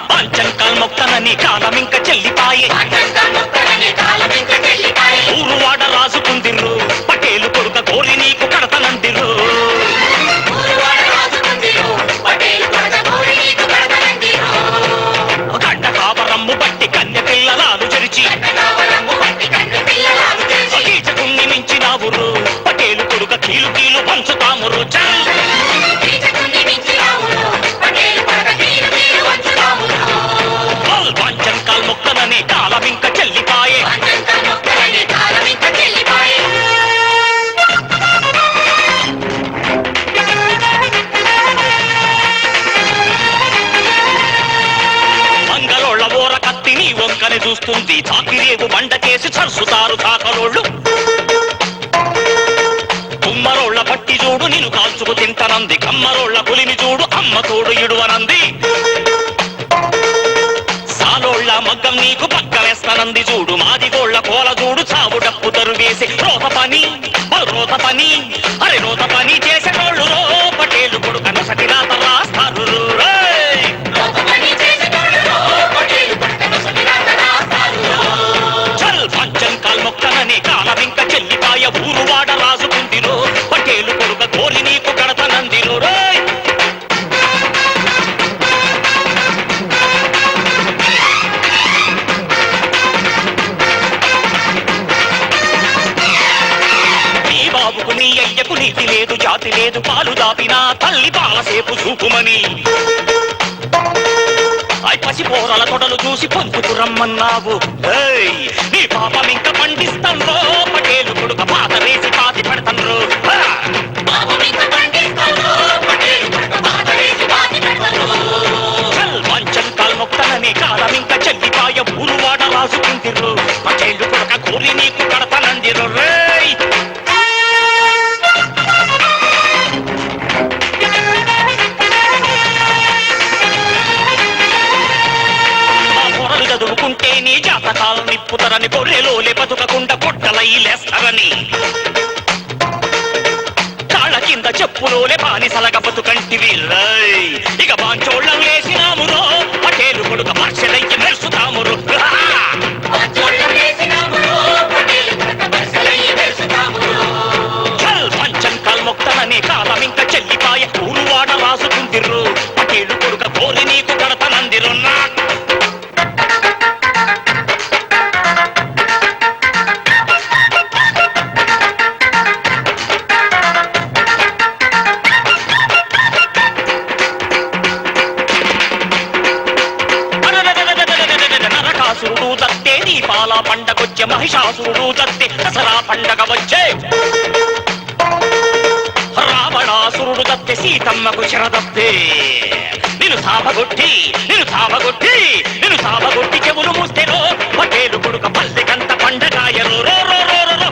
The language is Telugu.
పంచంకల్ మొక్కనని కాలమింక చెల్లిపాయే ఊరువాడ రాసుకుందిర్రు పటేలు కొడుక కోరి నీకు కడతనందిరు గడ్డ కావరమ్ము బట్టి కన్య పిల్లలాలు చరిచి కీచకుణ్ణి మించినావురు పటేలు కొడుక కీలు కీలు పంచుతామురు పంచంకాల్ మొక్కనని కాలమింక చెల్లిపాయే మంగళోళ్ళ ఓర కత్తిని వంకని చూస్తుంది చాకిరేవు బండకేసి చర్సుతారు చాకలోళ్ళు కుమ్మరోళ్ళ పట్టి చూడు నిన్ను కాల్చుకు తింటనంది కమ్మరోళ్ళ పులిని చూడు అమ్మ తోడు ఇడువనంది సాలోళ్ళ మగ్గం నీకు పక్క వేస్తానంది చూడు మాదిగోళ్ళ కోల చూడు చావు డప్పు తరువేసి రోత పని అరే రోత పని చేసేటోళ్ళు రో పటేలు కొడుకను సటిరాత రాస్తారు చల్ పంచంకాల్ మొక్కనని కాలమింక చెల్లిపాయ ఊరువాడ రాసుకుందిరో పటేలు కొడుక కోరి నీకు కడతనందిరో రోయ్ బాబుకు నీ అయ్యకు నీతి లేదు జాతి లేదు పాలు దాపినా తల్లి పాలసేపు చూపుమని పసిపోరల తొడలు చూసి పొందుకు రమ్మన్నావు నీ పాపం ఇంకా పండిస్తాం రో పటేలు కొడుక పాత వేసి పాతి పెడతాం రో పంచంకాల్ మొక్కనని కాలమింక చెల్లిపాయ ఊరువాడ రాసుకుంటిర్రు పటేలు కొడుక కోరి నీకు కడతనందిరు రేయ్ చదువుకుంటే నీ జాతకాలు నిప్పుతరని పొర్రెలోలే బతుకకుండా పొట్టలై లేస్తారని కాళ్ళ కింద చెప్పులోలే బానిసలగ బతుకంటివి ఇక బాంచోళ్ళం లేసినామురో పటేలు కొడుక పర్షలయ్యి మెరుసుతామురు పంచంకాల్ మొక్కనని కాలమింక చెల్లిపాయ ఊరువాడ రాసుకుందిర్రు పటేలు కొడుక కోరి నీకు కడతనందిరున్నా నరకాసురుడు దత్తే దీపాల పండగొచ్చే మహిషాసురుడు దత్తే దసరా పండగ వచ్చే రావణాసురుడు దత్తే సీతమ్మకు శరదత్తే నిన్ను సాబగొట్టి చెవులు మూస్తేరో పటేలు కొడుక పల్లెకంత పండగాయరు రో రో రో రో